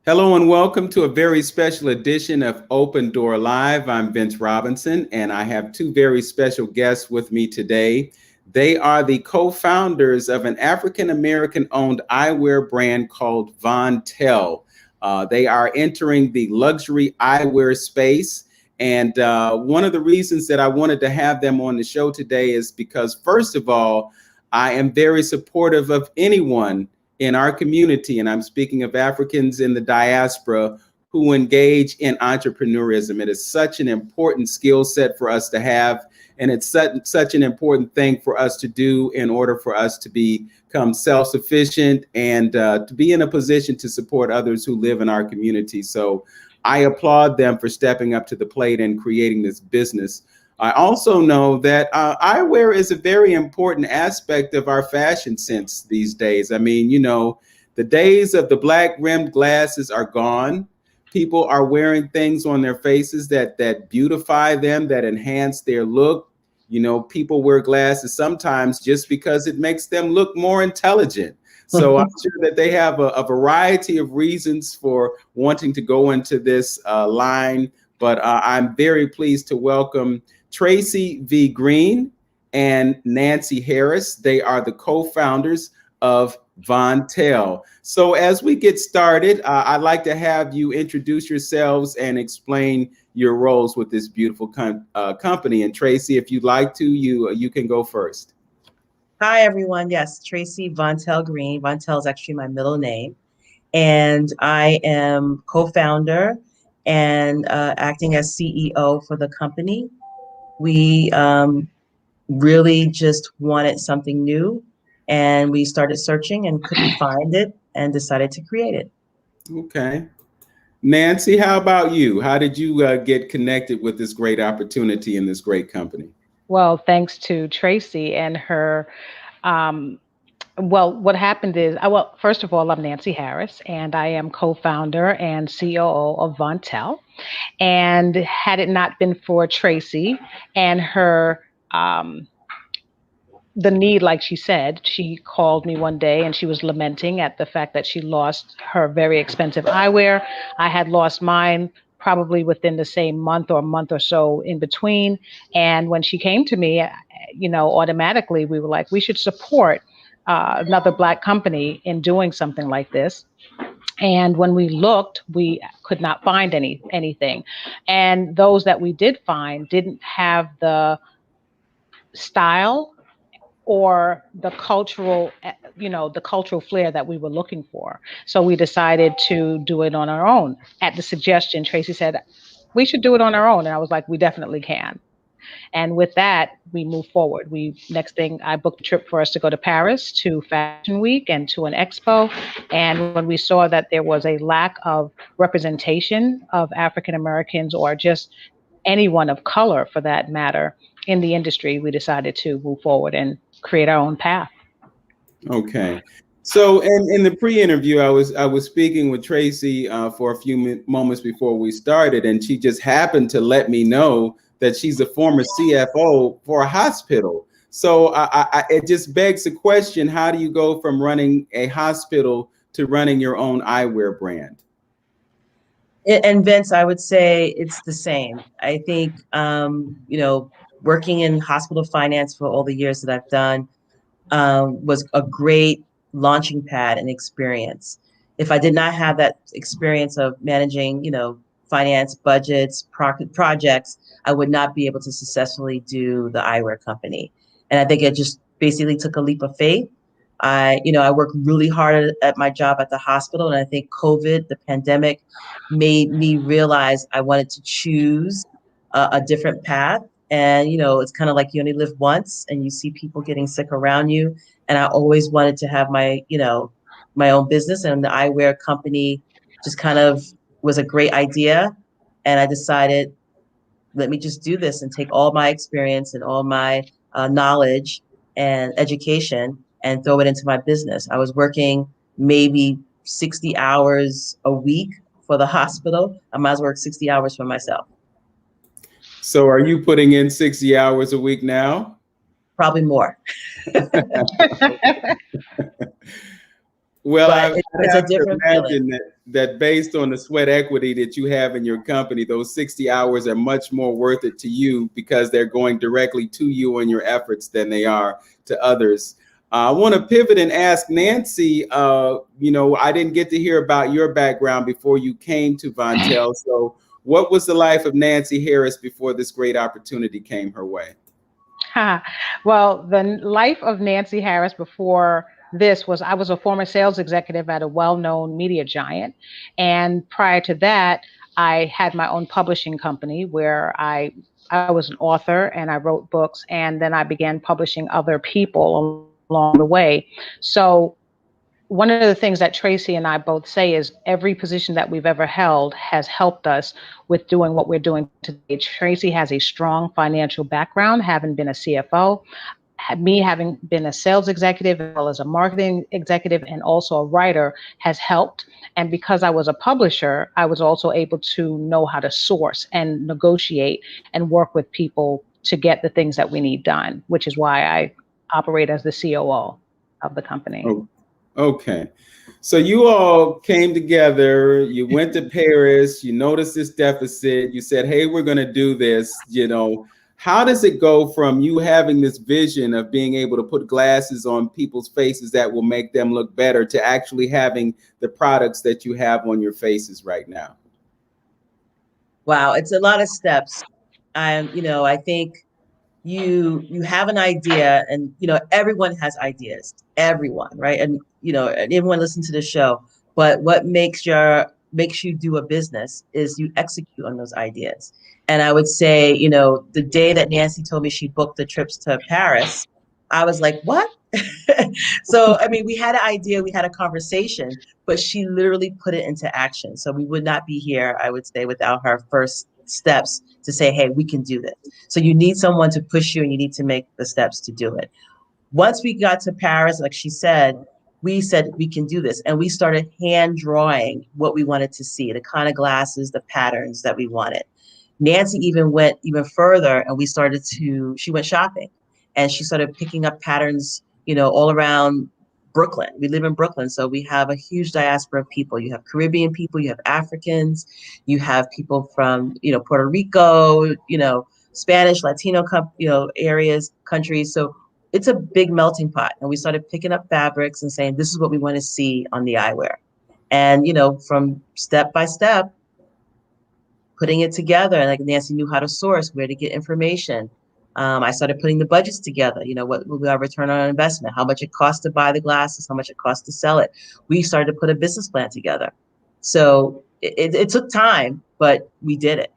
Hello and welcome to a very special edition of Open Door Live. I'm Vince Robinson, and I have two very special guests with me today. They are the co-founders of an African-American owned eyewear brand called Vontélle. They are entering the luxury eyewear space. And one of the reasons that I wanted to have them on the show today is because, first of all, I am very supportive of anyone in our community, and I'm speaking of Africans in the diaspora who engage in entrepreneurism. It is such an important skill set for us to have, and it's such an important thing for us to do in order for us to become self-sufficient and to be in a position to support others who live in our community. So I applaud them for stepping up to the plate and creating this business. I also know that eyewear is a very important aspect of our fashion sense these days. I mean, the days of the black rimmed glasses are gone. People are wearing things on their faces that beautify them, that enhance their look. People wear glasses sometimes just because it makes them look more intelligent. So I'm sure that they have a variety of reasons for wanting to go into this line. But I'm very pleased to welcome Tracy V. Green and Nancey Harris. They are the co-founders of Vontélle. So as we get started, I'd like to have you introduce yourselves and explain your roles with this beautiful company. And Tracy, if you'd like to, you can go first. Hi, everyone. Yes, Tracy Vontelle Green. Vontelle is actually my middle name. And I am co-founder and acting as CEO for the company. We really just wanted something new, and we started searching and couldn't find it and decided to create it. Okay. Nancey, how about you? How did you get connected with this great opportunity in this great company? Well, thanks to Tracy and her. Um, what happened is, first of all, I'm Nancey Harris, and I am co-founder and COO of Vontélle. And had it not been for Tracy and her, the need, like she said, she called me one day and she was lamenting at the fact that she lost her very expensive eyewear. I had lost mine probably within the same month or so in between. And when she came to me, automatically we were like, we should support another Black company in doing something like this. And when we looked, we could not find anything. And those that we did find didn't have the style or the cultural flair that we were looking for. So we decided to do it on our own. At the suggestion, Tracy said, we should do it on our own. And I was like, we definitely can. And with that, we move forward. Next thing, I booked a trip for us to go to Paris to Fashion Week and to an expo. And when we saw that there was a lack of representation of African Americans or just anyone of color for that matter in the industry, we decided to move forward and create our own path. Okay. So in the pre-interview, I was speaking with Tracy for a few moments before we started, and she just happened to let me know that she's a former CFO for a hospital. So it just begs the question, how do you go from running a hospital to running your own eyewear brand? And Vince, I would say it's the same. I think, working in hospital finance for all the years that I've done was a great launching pad and experience. If I did not have that experience of managing, finance, budgets, projects, I would not be able to successfully do the eyewear company. And I think it just basically took a leap of faith. I worked really hard at my job at the hospital, and I think COVID, the pandemic, made me realize I wanted to choose a different path. And, it's kind of like you only live once and you see people getting sick around you. And I always wanted to have my own business, and the eyewear company just kind of was a great idea. And I decided, let me just do this and take all my experience and all my knowledge and education and throw it into my business. I was working maybe 60 hours a week for the hospital. I might as well work 60 hours for myself. So are you putting in 60 hours a week now? Probably more. Well, but I it's a have to different feeling. imagine that based on the sweat equity that you have in your company, those 60 hours are much more worth it to you because they're going directly to you and your efforts than they are to others. I want to pivot and ask Nancey, I didn't get to hear about your background before you came to Vontelle. So what was the life of Nancey Harris before this great opportunity came her way? Well, the life of Nancey Harris before this was I was a former sales executive at a well-known media giant. And prior to that, I had my own publishing company where I was an author and I wrote books, and then I began publishing other people along the way. So one of the things that Tracy and I both say is every position that we've ever held has helped us with doing what we're doing today. Tracy has a strong financial background, having been a CFO, me having been a sales executive as well as a marketing executive and also a writer has helped. And because I was a publisher, I was also able to know how to source and negotiate and work with people to get the things that we need done, which is why I operate as the COO of the company. Oh, okay. So you all came together, you went to Paris, you noticed this deficit, you said, hey, we're going to do this. How does it go from you having this vision of being able to put glasses on people's faces that will make them look better to actually having the products that you have on your faces right now? Wow, it's a lot of steps. I think you have an idea, and everyone has ideas, everyone, right? And everyone listen to the show, but what makes you do a business is you execute on those ideas. And I would say, the day that Nancey told me she booked the trips to Paris, I was like, what? So I mean, we had an idea, we had a conversation, but she literally put it into action. So we would not be here, I would say, without her first steps to say, hey, we can do this. So you need someone to push you, and you need to make the steps to do it. Once we got to Paris, like she said, we said we can do this. And we started hand drawing what we wanted to see, the kind of glasses, the patterns that we wanted. Nancey even went even further, and she went shopping, and she started picking up patterns, all around Brooklyn. We live in Brooklyn, so we have a huge diaspora of people. You have Caribbean people, you have Africans, you have people from, Puerto Rico, Spanish, Latino, areas, countries. So it's a big melting pot. And we started picking up fabrics and saying, this is what we want to see on the eyewear. And, from step by step, putting it together. And like Nancey knew how to source, where to get information. I started putting the budgets together. What will be our return on investment? How much it costs to buy the glasses? How much it costs to sell it? We started to put a business plan together. So it took time, but we did it.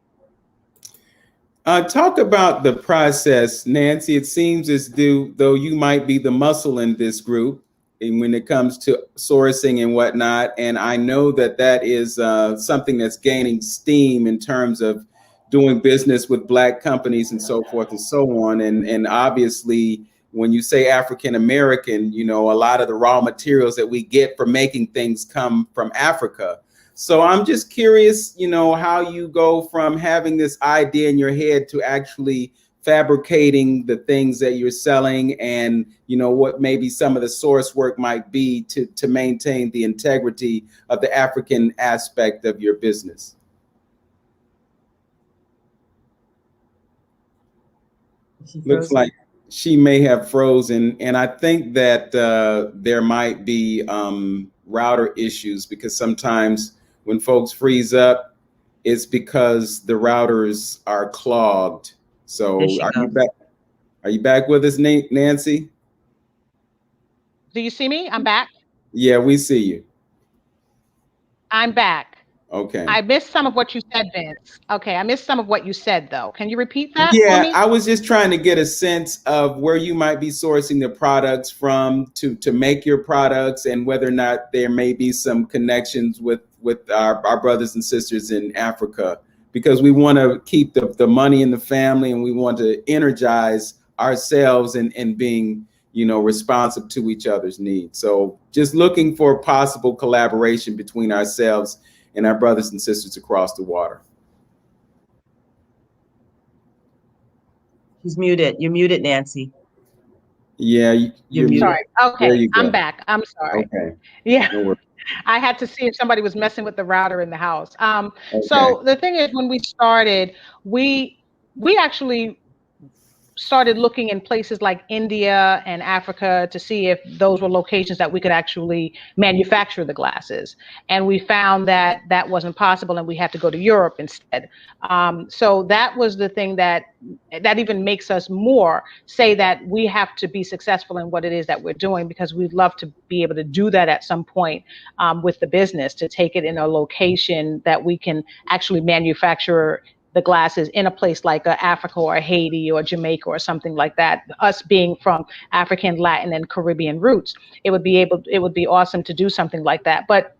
Talk about the process, Nancey. It seems as though you might be the muscle in this group and when it comes to sourcing and whatnot. And I know that is something that's gaining steam in terms of doing business with Black companies and so forth and so on. And obviously, when you say African American, a lot of the raw materials that we get for making things come from Africa. So I'm just curious, how you go from having this idea in your head to actually fabricating the things that you're selling, and what maybe some of the source work might be to maintain the integrity of the African aspect of your business. Looks like she may have frozen, and I think that there might be router issues, because sometimes when folks freeze up, it's because the routers are clogged. So are you back? Are you back with us, Nancey? Do you see me? I'm back. Yeah, we see you. I'm back. Okay. I missed some of what you said, Vince. Okay, I missed some of what you said, though. Can you repeat that for me? I was just trying to get a sense of where you might be sourcing the products from to make your products, and whether or not there may be some connections with our brothers and sisters in Africa, because we want to keep the money in the family, and we want to energize ourselves in being, responsive to each other's needs. So just looking for possible collaboration between ourselves and our brothers and sisters across the water. She's muted. You're muted, Nancey. Yeah, You're you're muted. muted. Sorry. There Okay, you I'm go. back. I'm sorry. Okay. Yeah, No worries. I had to see if somebody was messing with the router in the house. Okay. So the thing is, when we started, we actually started looking in places like India and Africa to see if those were locations that we could actually manufacture the glasses. And we found that that wasn't possible, and we had to go to Europe instead. So that was the thing that even makes us more say that we have to be successful in what it is that we're doing, because we'd love to be able to do that at some point with the business, to take it in a location that we can actually manufacture the glasses in a place like Africa or Haiti or Jamaica or something like that. Us being from African, Latin, and Caribbean roots, it would be awesome to do something like that. But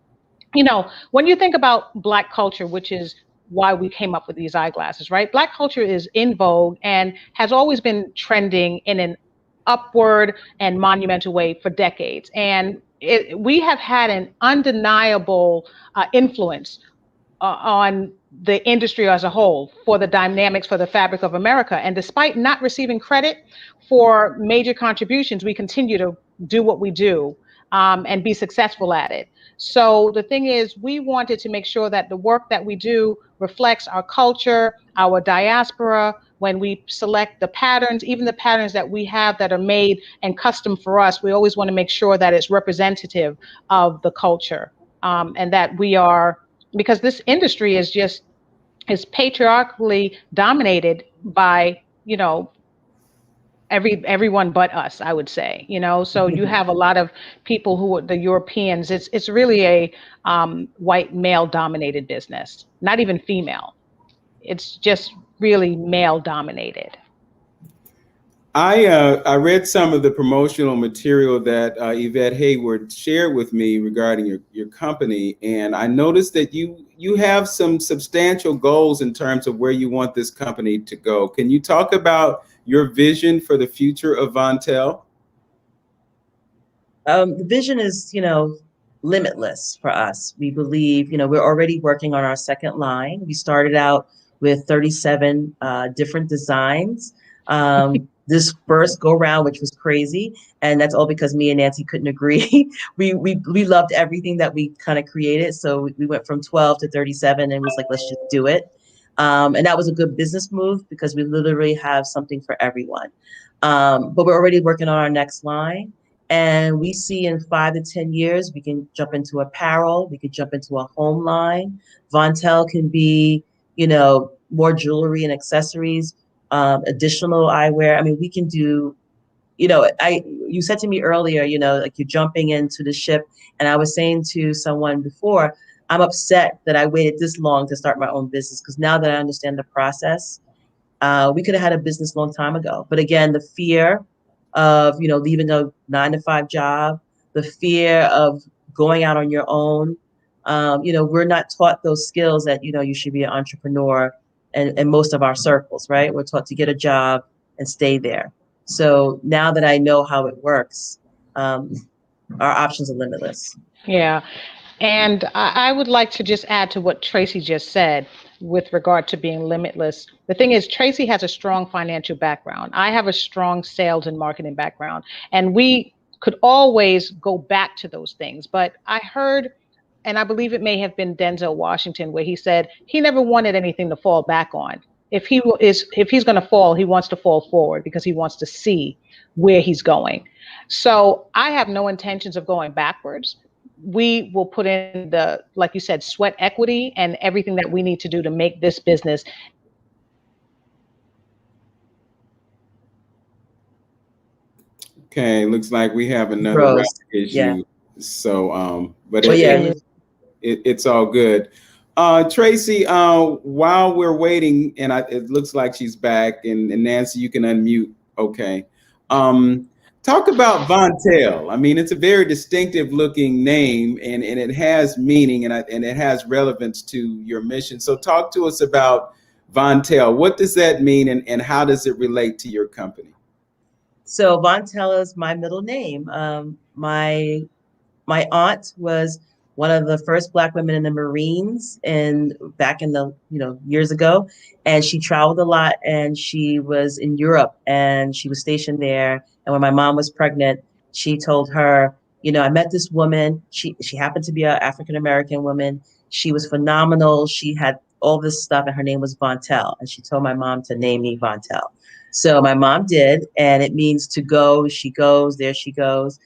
when you think about Black culture, which is why we came up with these eyeglasses, right? Black culture is in vogue and has always been trending in an upward and monumental way for decades. And we have had an undeniable influence on the industry as a whole, for the dynamics, for the fabric of America. And despite not receiving credit for major contributions, we continue to do what we do and be successful at it. So the thing is, we wanted to make sure that the work that we do reflects our culture, our diaspora. When we select the patterns, even the patterns that we have that are made and custom for us, we always want to make sure that it's representative of the culture, and that we are, because this industry is patriarchally dominated by everyone but us, I would say. So you have a lot of people who are the Europeans. It's really a white male dominated business, not even female. It's just really male dominated. I read some of the promotional material that Yvette Hayward shared with me regarding your company, and I noticed that you have some substantial goals in terms of where you want this company to go. Can you talk about your vision for the future of Vontélle? The vision is, limitless for us. We believe, we're already working on our second line. We started out with 37 different designs. This first go round, which was crazy, and that's all because me and Nancy couldn't agree. We loved everything that we kind of created, so we went from 12 to 37, and was like, let's just do it. And that was a good business move because we literally have something for everyone. But we're already working on our next line. And we see in 5 to 10 years, we can jump into apparel, we could jump into a home line. Vontélle can be, more jewelry and accessories, additional eyewear. I mean, we can do, you said to me earlier, like you're jumping into the ship. And I was saying to someone before, I'm upset that I waited this long to start my own business, because now that I understand the process, we could have had a business a long time ago. But again, the fear of, leaving a 9-to-5 job, the fear of going out on your own. We're not taught those skills that, you should be an entrepreneur, and most of our circles, right? We're taught to get a job and stay there. So now that I know how it works, our options are limitless. Yeah. And I would like to just add to what Tracy just said with regard to being limitless. The thing is, Tracy has a strong financial background. I have a strong sales and marketing background, and we could always go back to those things. But I heard, and I believe it may have been Denzel Washington, where he said he never wanted anything to fall back on. If he's going to fall, he wants to fall forward, because he wants to see where he's going. So I have no intentions of going backwards. We will put in the, like you said, sweat equity and everything that we need to do to make this business. Okay, looks like we have another route Rose. Yeah. issue. So, but Well, yeah. it's all good. Tracy, while we're waiting, and it looks like she's back, and Nancy, you can unmute. Okay. Talk about Vontélle. I mean, it's a very distinctive looking name, and it has meaning, and it has relevance to your mission. So talk to us about Vontélle. What does that mean, and how does it relate to your company? So Vontélle is my middle name. My aunt was one of the first Black women in the Marines back in the, years ago. And she traveled a lot, and she was in Europe, and she was stationed there. And when my mom was pregnant, she told her, I met this woman. She happened to be an African-American woman. She was phenomenal. She had all this stuff, and her name was Vontelle. And she told my mom to name me Vontelle. So my mom did, and it means to go. She goes, there she goes.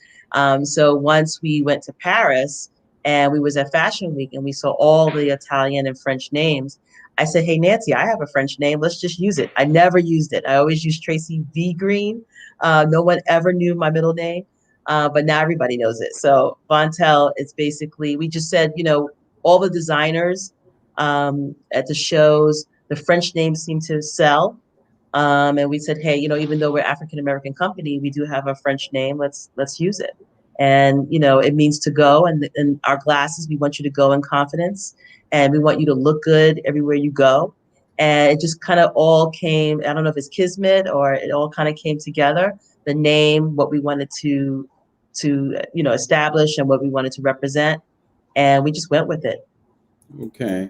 So once we went to Paris, and we was at Fashion Week, and we saw all the Italian and French names, I said, hey, Nancy, I have a French name. Let's just use it. I never used it. I always used Tracy V. Green. No one ever knew my middle name, but now everybody knows it. So Vontelle, it's basically, we just said, all the designers at the shows, the French names seem to sell. And we said, hey, even though we're African-American company, we do have a French name. Let's use it. And, it means to go. And in our glasses, we want you to go in confidence, and we want you to look good everywhere you go. And it just kind of all came, I don't know if it's kismet or it all kind of came together. The name, what we wanted to establish, and what we wanted to represent. And we just went with it. Okay.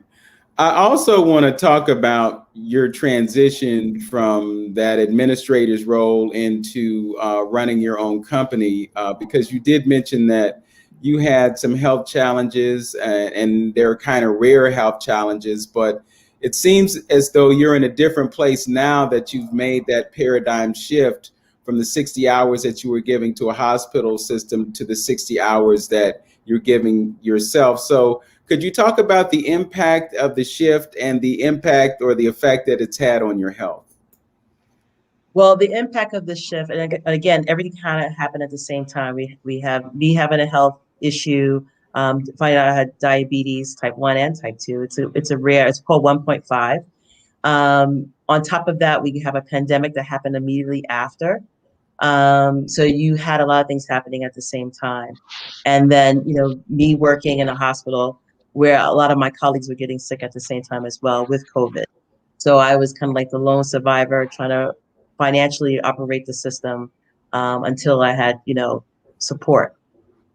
I also want to talk about your transition from that administrator's role into running your own company, because you did mention that you had some health challenges, and they're kind of rare health challenges, but it seems as though you're in a different place now that you've made that paradigm shift from the 60 hours that you were giving to a hospital system to the 60 hours that you're giving yourself. So could you talk about the impact of the shift and the impact or the effect that it's had on your health? Well, the impact of the shift, and again, everything kind of happened at the same time. We have me having a health issue, find out I had diabetes type 1 and type 2. It's a rare, it's called 1.5. On top of that, we have a pandemic that happened immediately after. So you had a lot of things happening at the same time. And then, me working in a hospital where a lot of my colleagues were getting sick at the same time as well with COVID. So I was kind of like the lone survivor trying to financially operate the system until I had, support.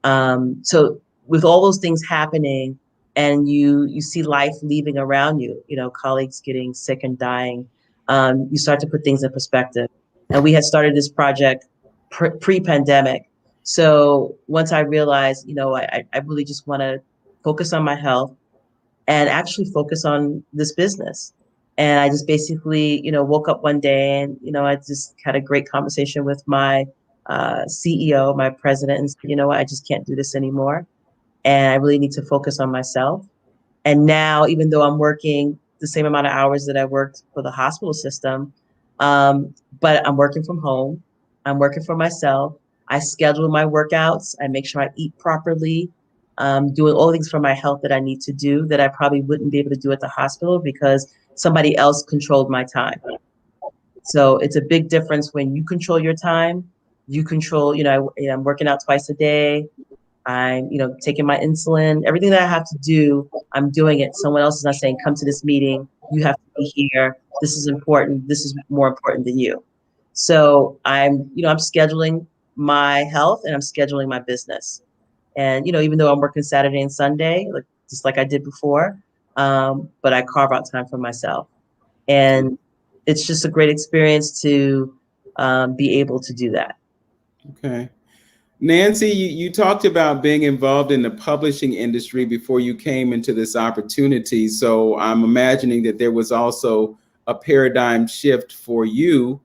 So with all those things happening, and you see life leaving around you, colleagues getting sick and dying, you start to put things in perspective. And we had started this project pre-pandemic. So once I realized, I really just want to focus on my health and actually focus on this business. And I just basically, woke up one day, and, I just had a great conversation with my CEO, my president, and said, what, I just can't do this anymore. And I really need to focus on myself. And now, even though I'm working the same amount of hours that I worked for the hospital system, but I'm working from home, I'm working for myself. I schedule my workouts. I make sure I eat properly, doing all things for my health that I need to do that I probably wouldn't be able to do at the hospital because somebody else controlled my time. So it's a big difference when you control your time. You control, I'm working out twice a day. I'm, taking my insulin. Everything that I have to do, I'm doing it. Someone else is not saying, come to this meeting. You have to be here. This is important. This is more important than you. So I'm scheduling my health, and I'm scheduling my business. And, even though I'm working Saturday and Sunday, just like I did before, but I carve out time for myself. And it's just a great experience to be able to do that. Okay. Nancey, you talked about being involved in the publishing industry before you came into this opportunity. So I'm imagining that there was also a paradigm shift for you.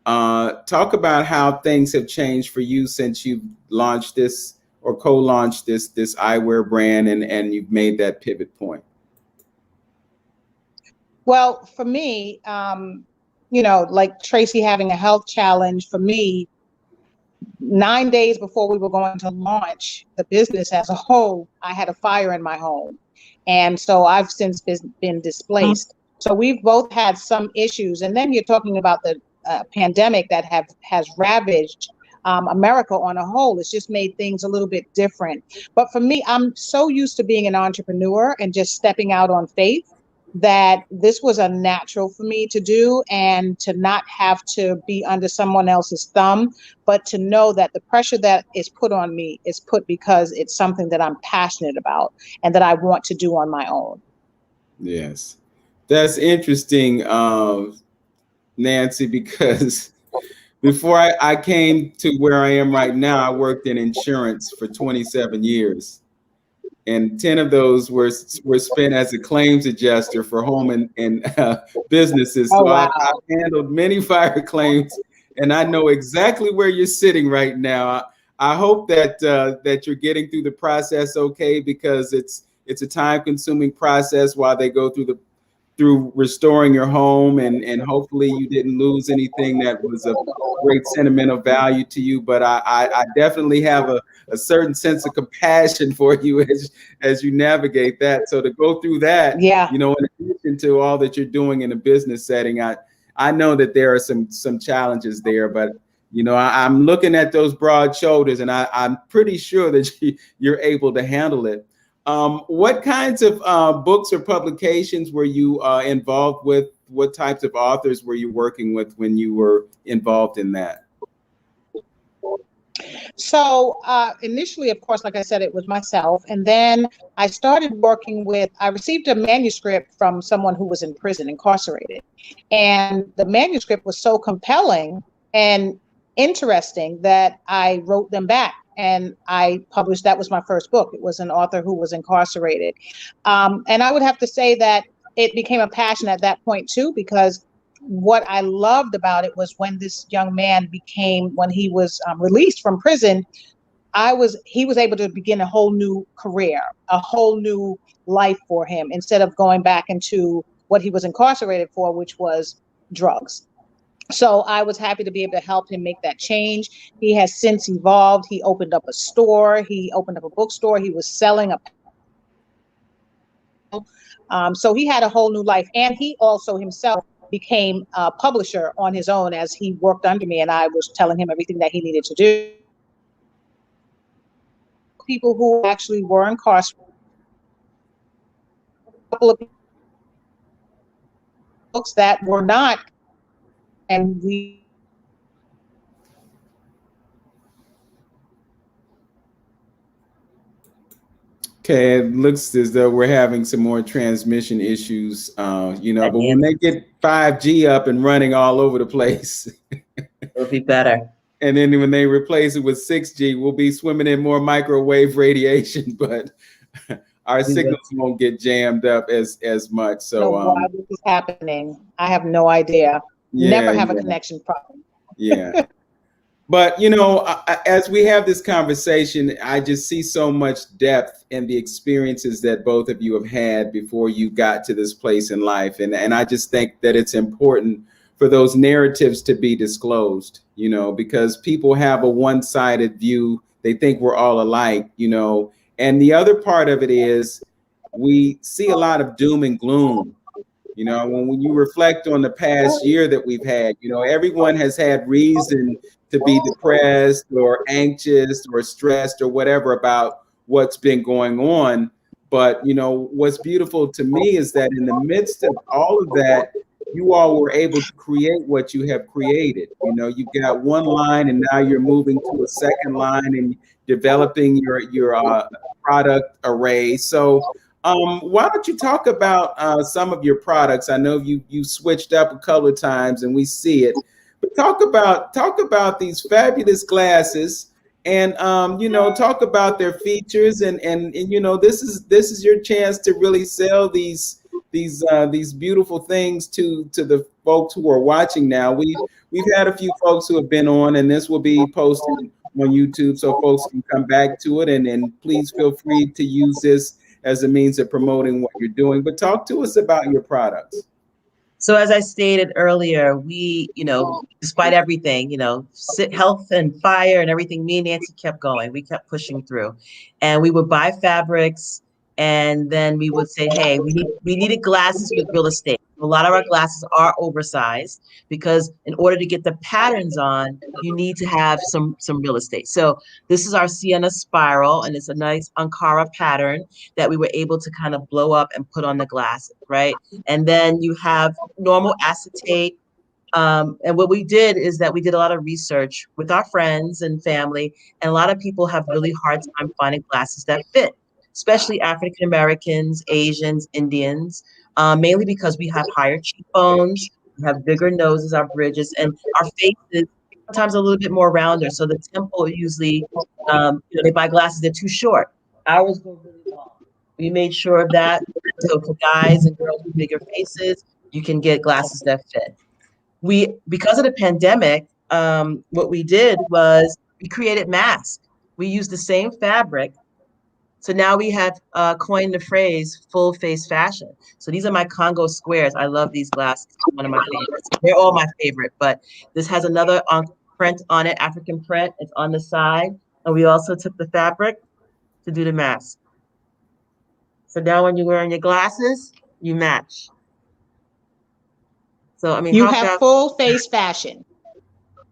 Talk about how things have changed for you since you've launched this or co-launched this eyewear brand, and you've made that pivot point. Well, for me, like Tracy having a health challenge, for me, 9 days before we were going to launch the business as a whole, I had a fire in my home. And so I've since been displaced. So we've both had some issues. And then you're talking about the pandemic that has ravaged America on a whole. It's just made things a little bit different. But for me, I'm so used to being an entrepreneur and just stepping out on faith that this was a natural for me to do, and to not have to be under someone else's thumb, but to know that the pressure that is put on me is put because it's something that I'm passionate about and that I want to do on my own. Yes, that's interesting, Nancey, because before I came to where I am right now, I worked in insurance for 27 years. And 10 of those were spent as a claims adjuster for home and businesses. Oh, So wow. I've handled many fire claims, and I know exactly where you're sitting right now. I hope that that you're getting through the process okay, because it's a time-consuming process while they go through restoring your home, and hopefully you didn't lose anything that was of great sentimental value to you. But I definitely have a certain sense of compassion for you as you navigate that. So to go through that, Yeah. you know, in addition to all that you're doing in a business setting, I know that there are some challenges there, but you know, I'm looking at those broad shoulders, and I'm pretty sure that you're able to handle it. What kinds of books or publications were you involved with? What types of authors were you working with when you were involved in that? So initially, of course, like I said, it was myself. And then I started working with, I received a manuscript from someone who was in prison, incarcerated. And the manuscript was so compelling and interesting that I wrote them back. And I published, that was my first book. It was an author who was incarcerated. And I would have to say that it became a passion at that point too, because what I loved about it was when this young man when he was released from prison, he was able to begin a whole new career, a whole new life for him, instead of going back into what he was incarcerated for, which was drugs. So I was happy to be able to help him make that change. He has since evolved. He opened up a store. He opened up a bookstore. He was selling so he had a whole new life. And he also himself became a publisher on his own as he worked under me, and I was telling him everything that he needed to do. People who actually were incarcerated, a couple of books that were not, and we Okay, it looks as though we're having some more transmission issues, you know, but when they get 5G up and running all over the place, It'll be better. and then when they replace it with 6G, we'll be swimming in more microwave radiation, but our signals won't get jammed up as much. So why this is happening. I have no idea. Never have a connection problem. Yeah. But, you know, as we have this conversation, I just see so much depth in the experiences that both of you have had before you got to this place in life. And I just think that it's important for those narratives to be disclosed, you know, because people have a one-sided view. They think we're all alike, you know. And the other part of it is we see a lot of doom and gloom. You know, when you reflect on the past year that we've had, you know, everyone has had reason to be depressed or anxious or stressed or whatever about what's been going on. But, you know, what's beautiful to me is that in the midst of all of that, you all were able to create what you have created. You know, you've got one line and now you're moving to a second line and developing your product array. So why don't you talk about some of your products? I know you switched up a couple of times and we see it, but talk about these fabulous glasses, and you know, talk about their features, and you know, this is your chance to really sell these beautiful things to the folks who are watching now. We've had a few folks who have been on, and this will be posted on YouTube so folks can come back to it, and please feel free to use this as a means of promoting what you're doing. But talk to us about your products. So as I stated earlier, we, you know, despite everything, you know, health and fire and everything, me and Nancy kept going. We kept pushing through, and we would buy fabrics, and then we would say, hey, we needed glasses with real estate. A lot of our glasses are oversized because in order to get the patterns on, you need to have some real estate. So this is our Sienna spiral, and it's a nice Ankara pattern that we were able to kind of blow up and put on the glasses, right? And then you have normal acetate. And what we did is that we did a lot of research with our friends and family, and a lot of people have really hard time finding glasses that fit, especially African Americans, Asians, Indians, mainly because we have higher cheekbones, we have bigger noses, our bridges, and our faces sometimes a little bit more rounder. So the temple usually, they buy glasses, they're too short. Ours go really long. We made sure of that. So for guys and girls with bigger faces, you can get glasses that fit. Because of the pandemic, what we did was we created masks. We used the same fabric. So now we have coined the phrase full face fashion. So these are my Congo squares. I love these glasses. One of my favorites. They're all my favorite, but this has another print on it, African print. It's on the side. And we also took the fabric to do the mask. So now when you're wearing your glasses, you match. So, I mean, you have full face fashion.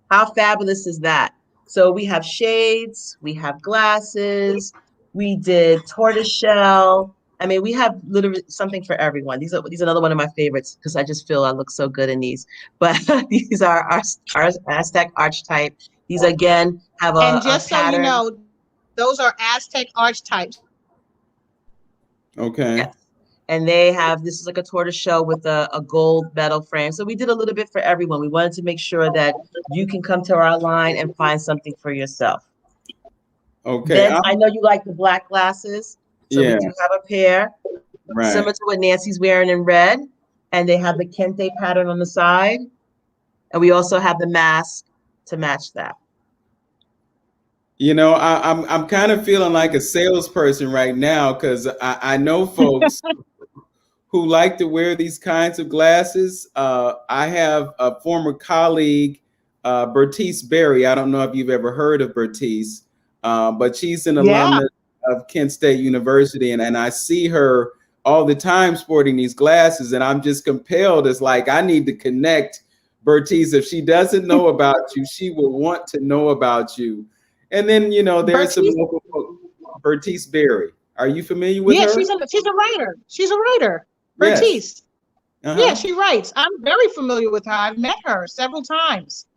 How fabulous is that? So we have shades, we have glasses, we did tortoiseshell. I mean, we have literally something for everyone. These are another one of my favorites because I just feel I look so good in these. But these are our Aztec archetype. These again have and just a pattern. So you know, those are Aztec archetypes. Okay. Yes. And they have, this is like a tortoise shell with a gold metal frame. So we did a little bit for everyone. We wanted to make sure that you can come to our line and find something for yourself. Okay. Vince, I know you like the black glasses. So we do have a pair. Right. Similar to what Nancy's wearing in red. And they have the kente pattern on the side. And we also have the mask to match that. You know, I'm kind of feeling like a salesperson right now because I know folks who like to wear these kinds of glasses. I have a former colleague, Bertice Berry. I don't know if you've ever heard of Bertice, but she's an alumnus of Kent State University. And I see her all the time sporting these glasses. And I'm just compelled. It's like, I need to connect Bertice. If she doesn't know about you, she will want to know about you. And then, you know, there's some local folk, Bertice Berry. Are you familiar with her? Yeah, she's a writer. She's a writer. Bertice. Yes. Yeah, she writes. I'm very familiar with her. I've met her several times.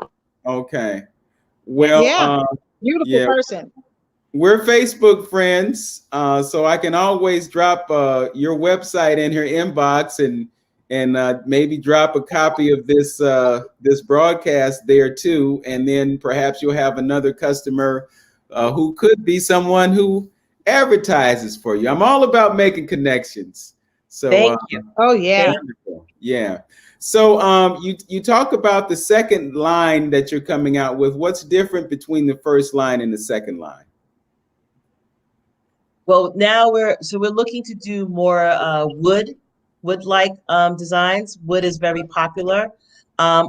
Okay. Well, yeah, beautiful person. We're Facebook friends, so I can always drop your website in her inbox and maybe drop a copy of this this broadcast there too, and then perhaps you'll have another customer who could be someone who advertises for you. I'm all about making connections. So thank you. Oh yeah. Yeah. So you talk about the second line that you're coming out with. What's different between the first line and the second line? Well, now we're looking to do more wood-like designs. Wood is very popular.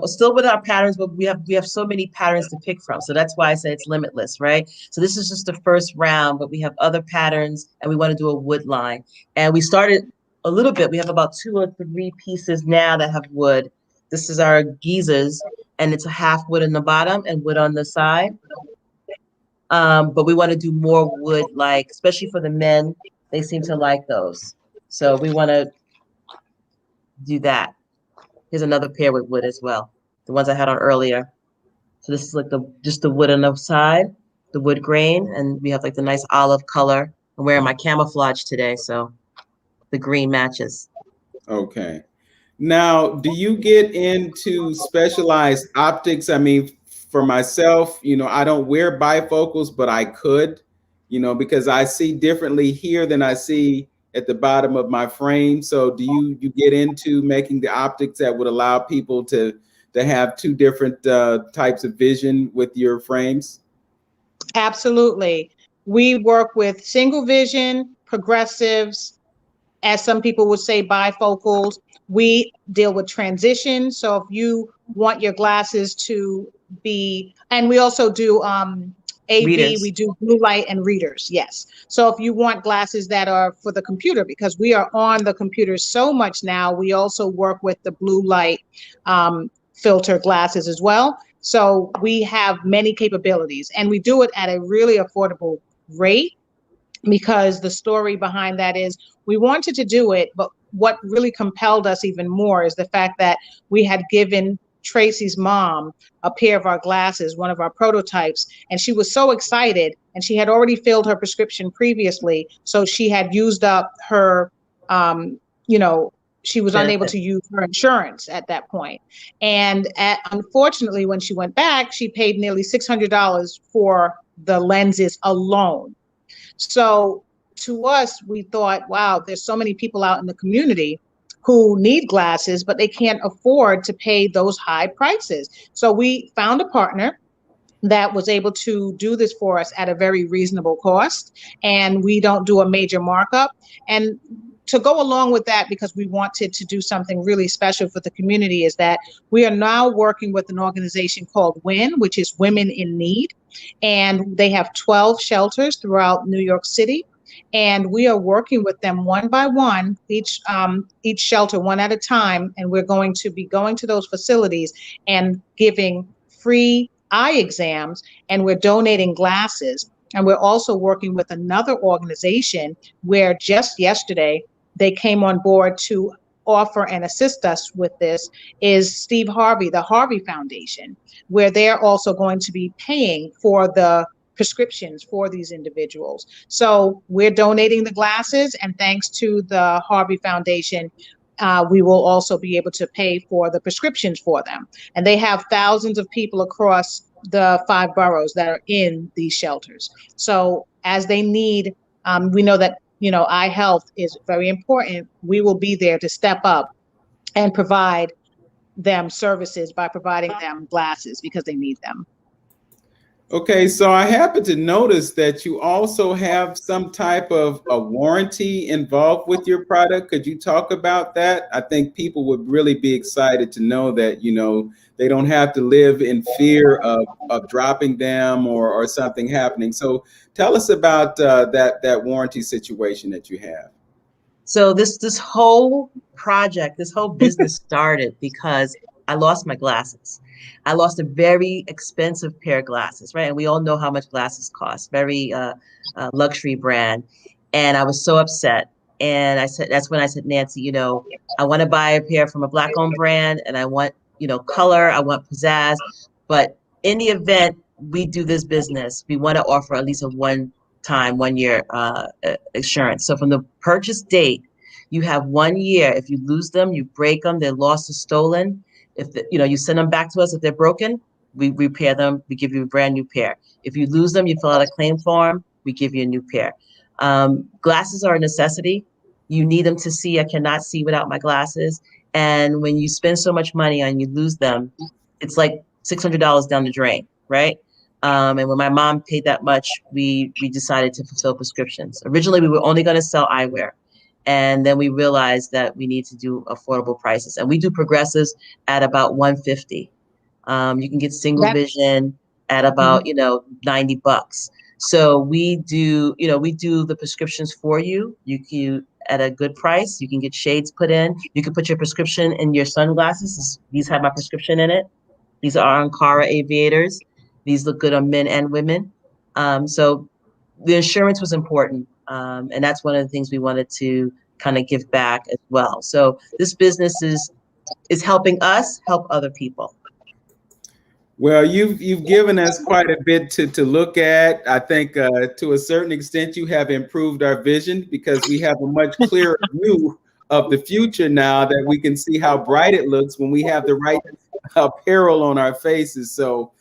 Still with our patterns, but we have so many patterns to pick from. So that's why I say it's limitless, right? So this is just the first round, but we have other patterns and we want to do a wood line. And we started a little bit. We have about 2 or 3 pieces now that have wood. This is our geezers, and it's a half wood in the bottom and wood on the side. But we want to do more wood, like, especially for the men, they seem to like those. So we want to do that. Here's another pair with wood as well. The ones I had on earlier. So this is like just the wood on the side, the wood grain, and we have like the nice olive color. I'm wearing my camouflage today, so the green matches. Okay. Now, do you get into specialized optics? I mean, for myself, you know, I don't wear bifocals, but I could, you know, because I see differently here than I see at the bottom of my frame. So do you get into making the optics that would allow people to have 2 different types of vision with your frames? Absolutely. We work with single vision, progressives, as some people would say, bifocals. We deal with transition. So if you want your glasses to be, and we also do AV, Readers. we do blue light and readers, yes. So if you want glasses that are for the computer, because we are on the computer so much now, we also work with the blue light filter glasses as well. So we have many capabilities, and we do it at a really affordable rate, because the story behind that is we wanted to do it, but what really compelled us even more is the fact that we had given Tracy's mom a pair of our glasses, one of our prototypes, and she was so excited, and she had already filled her prescription previously, so she had used up her, you know, she was unable to use her insurance at that point. And unfortunately, when she went back, she paid nearly $600 for the lenses alone. So to us, we thought, wow, there's so many people out in the community who need glasses, but they can't afford to pay those high prices. So we found a partner that was able to do this for us at a very reasonable cost, and we don't do a major markup. And to go along with that, because we wanted to do something really special for the community, is that we are now working with an organization called WIN, which is Women in Need. And they have 12 shelters throughout New York City. And we are working with them one by one, each shelter one at a time. And we're going to be going to those facilities and giving free eye exams, and we're donating glasses. And we're also working with another organization where just yesterday they came on board to offer and assist us with this, is Steve Harvey, the Harvey Foundation, where they're also going to be paying for the prescriptions for these individuals. So we're donating the glasses, and thanks to the Harvey Foundation, we will also be able to pay for the prescriptions for them. And they have thousands of people across the 5 boroughs that are in these shelters. So as they need, we know that, you know, eye health is very important. We will be there to step up and provide them services by providing them glasses because they need them. Okay, so I happen to notice that you also have some type of a warranty involved with your product. Could you talk about that? I think people would really be excited to know that, you know, they don't have to live in fear of dropping them or something happening. So tell us about that warranty situation that you have. So this whole project, this whole business started because I lost my glasses. I lost a very expensive pair of glasses, right? And we all know how much glasses cost, very luxury brand. And I was so upset. And I said, that's when I said, Nancey, you know, I want to buy a pair from a Black-owned brand, and I want, you know, color, I want pizzazz. But in the event we do this business, we want to offer at least a 1 year insurance. So from the purchase date, you have 1 year. If you lose them, you break them, they're lost or stolen. If you know, you send them back to us. If they're broken, we repair them. We give you a brand new pair. If you lose them, you fill out a claim form. We give you a new pair. Glasses are a necessity. You need them to see. I cannot see without my glasses. And when you spend so much money and you lose them, it's like $600 down the drain, right? And when my mom paid that much, we decided to fulfill prescriptions. Originally, we were only going to sell eyewear. And then we realized that we need to do affordable prices. And we do progressives at about $150. You can get single vision at about, you know, $90. So we do, you know, we do the prescriptions for you. You can, at a good price, you can get shades put in. You can put your prescription in your sunglasses. These have my prescription in it. These are Ankara aviators. These look good on men and women. So the insurance was important. And that's one of the things we wanted to kind of give back as well. So this business is helping us help other people. Well, you've given us quite a bit to look at. I think to a certain extent you have improved our vision, because we have a much clearer view of the future now, that we can see how bright it looks when we have the right apparel on our faces. So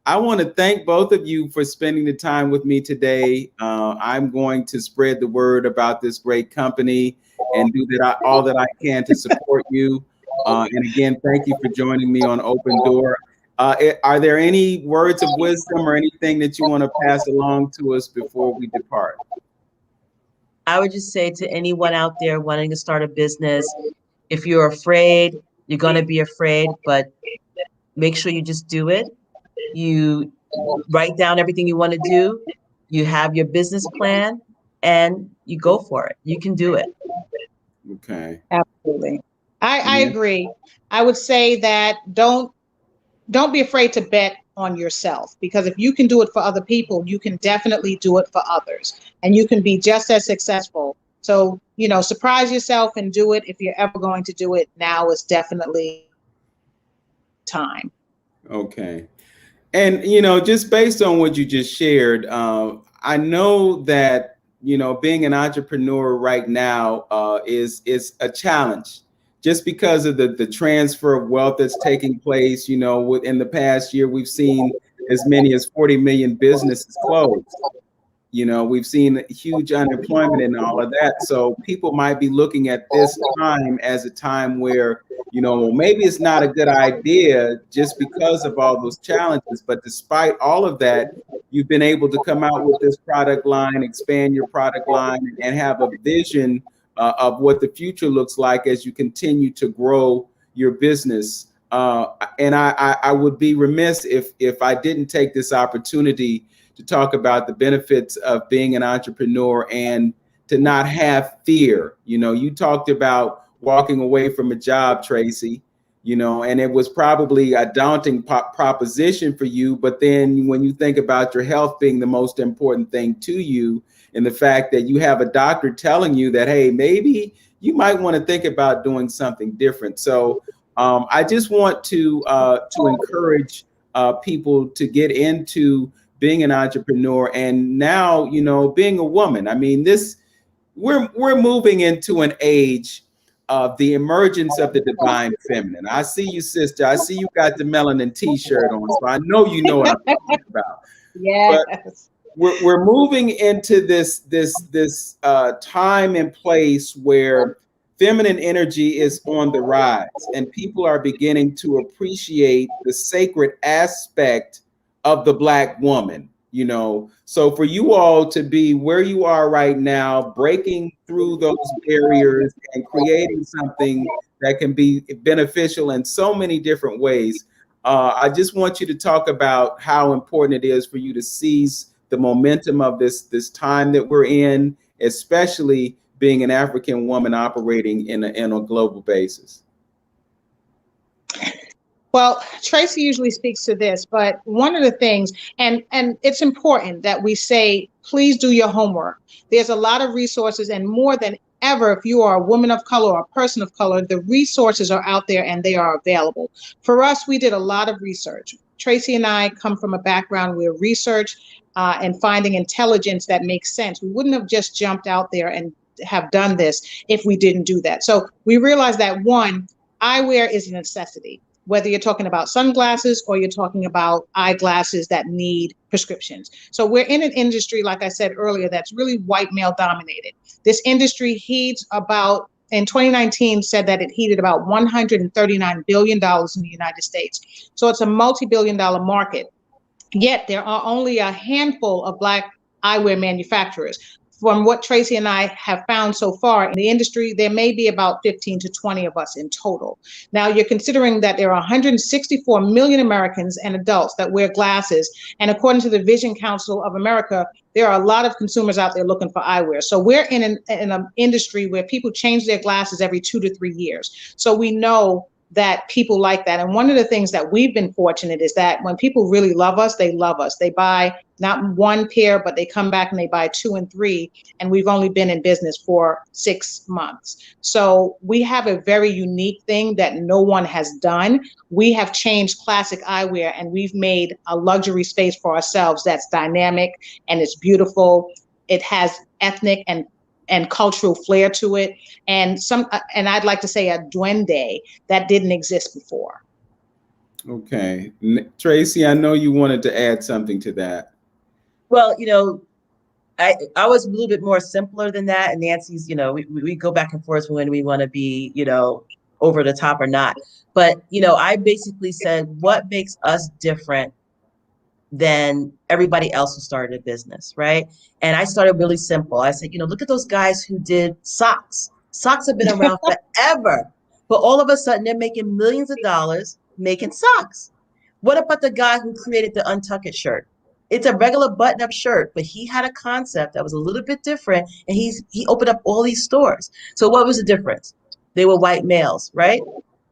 I want to thank both of you for spending the time with me today. I'm going to spread the word about this great company and do all that I can to support you. And again, thank you for joining me on Open Door. Are there any words of wisdom or anything that you want to pass along to us before we depart? I would just say to anyone out there wanting to start a business, if you're afraid, you're going to be afraid, but make sure you just do it. You write down everything you want to do. You have your business plan and you go for it. You can do it. Okay. Absolutely. I agree. I would say that don't be afraid to bet on yourself, because if you can do it for other people, you can definitely do it for others, and you can be just as successful. So, surprise yourself and do it. If you're ever going to do it, now is definitely time. Okay. And, just based on what you just shared, I know that, being an entrepreneur right now is a challenge just because of the transfer of wealth that's taking place. In the past year, we've seen as many as 40 million businesses close. We've seen huge unemployment and all of that. So people might be looking at this time as a time where, maybe it's not a good idea just because of all those challenges. But despite all of that, you've been able to come out with this product line, expand your product line, and have a vision of what the future looks like as you continue to grow your business. And I would be remiss if I didn't take this opportunity to talk about the benefits of being an entrepreneur and to not have fear. You talked about walking away from a job, Tracy, and it was probably a daunting proposition for you. But then when you think about your health being the most important thing to you, and the fact that you have a doctor telling you that, hey, maybe you might want to think about doing something different. So I just want to encourage people to get into being an entrepreneur, and now, being a woman. I mean, we're moving into an age of the emergence of the divine feminine. I see you, sister. I see you got the melanin T-shirt on, so I know you know what I'm talking about. Yes. But we're moving into this time and place where feminine energy is on the rise, and people are beginning to appreciate the sacred aspect of the Black woman. So for you all to be where you are right now, breaking through those barriers and creating something that can be beneficial in so many different ways, I just want you to talk about how important it is for you to seize the momentum of this time that we're in, especially being an African woman operating in a global basis. Well, Tracy usually speaks to this, but one of the things, and it's important that we say, please do your homework. There's a lot of resources, and more than ever, if you are a woman of color or a person of color, the resources are out there and they are available. For us, we did a lot of research. Tracy and I come from a background where research and finding intelligence that makes sense. We wouldn't have just jumped out there and have done this if we didn't do that. So we realized that, one, eyewear is a necessity. Whether you're talking about sunglasses or you're talking about eyeglasses that need prescriptions. So we're in an industry, like I said earlier, that's really white male dominated. This industry heeds about, in 2019, said that it heated about $139 billion in the United States. So it's a multi-billion-dollar market. Yet there are only a handful of Black eyewear manufacturers. From what Tracy and I have found so far in the industry, there may be about 15 to 20 of us in total. Now, you're considering that there are 164 million Americans and adults that wear glasses. And according to the Vision Council of America, there are a lot of consumers out there looking for eyewear. So we're in an industry where people change their glasses every 2 to 3 years. So we know that people like that. And one of the things that we've been fortunate is that when people really love us, they love us. They buy not one pair, but they come back and they buy 2 and 3. And we've only been in business for 6 months. So we have a very unique thing that no one has done. We have changed classic eyewear and we've made a luxury space for ourselves that's dynamic and it's beautiful. It has ethnic and cultural flair to it, and I'd like to say a duende that didn't exist before. Okay, Tracy, I know you wanted to add something to that. Well, I was a little bit more simpler than that, and Nancy's, we go back and forth when we want to be, over the top or not. But I basically said, what makes us different than everybody else who started a business, right? And I started really simple. I said, look at those guys who did socks. Socks have been around forever, but all of a sudden they're making millions of dollars making socks. What about the guy who created the Untuck It shirt? It's a regular button-up shirt, but he had a concept that was a little bit different, and he opened up all these stores. So what was the difference? They were white males, right?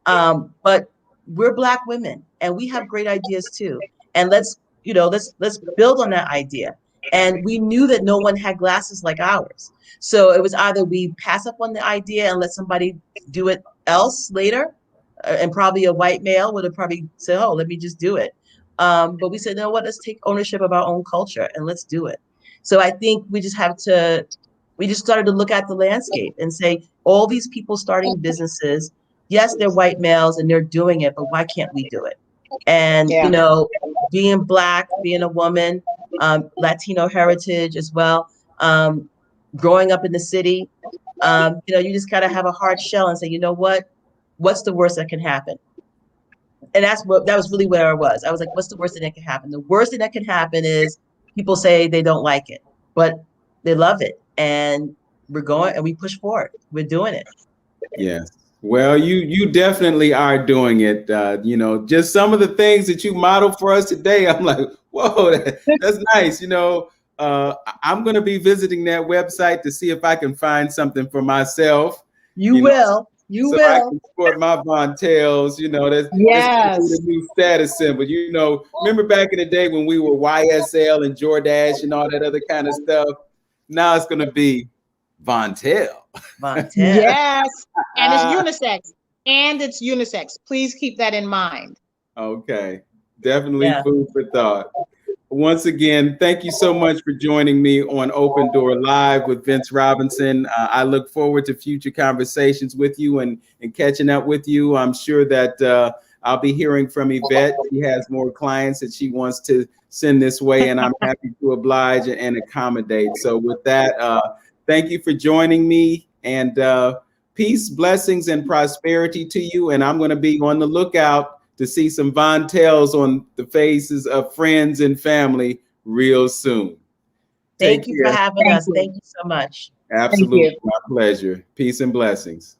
But we're Black women, and we have great ideas too. And let's build on that idea. And we knew that no one had glasses like ours, so it was either we pass up on the idea and let somebody do it else later, and probably a white male would have probably said, "Oh, let me just do it." But we said, "No, what? Let's take ownership of our own culture and let's do it." So I think we just started to look at the landscape and say, all these people starting businesses, yes, they're white males and they're doing it, but why can't we do it? And, being Black, being a woman, Latino heritage as well, growing up in the city, you just got to have a hard shell and say, you know what? What's the worst that can happen? And that was really where I was. I was like, what's the worst thing that can happen? The worst thing that can happen is people say they don't like it, but they love it. And we're going and we push forward. We're doing it. Yes. Well, you definitely are doing it. Just some of the things that you modeled for us today, I'm like, whoa, that's nice. I'm going to be visiting that website to see if I can find something for myself. You will. I can support my Vontelles, that's the new status symbol. Remember back in the day when we were YSL and Jordache and all that other kind of stuff? Now it's going to be Vontelle. Yes. And it's unisex. It's unisex. Please keep that in mind. Okay. Definitely food for thought. Once again, thank you so much for joining me on Open Door Live with Vince Robinson. I look forward to future conversations with you and catching up with you. I'm sure that I'll be hearing from Yvette. She has more clients that she wants to send this way, and I'm happy to oblige and accommodate. So with that, thank you for joining me, and peace, blessings, and prosperity to you. And I'm going to be on the lookout to see some Vontelles on the faces of friends and family real soon. Thank you for having us. Thank you so much. Absolutely. My pleasure. Peace and blessings.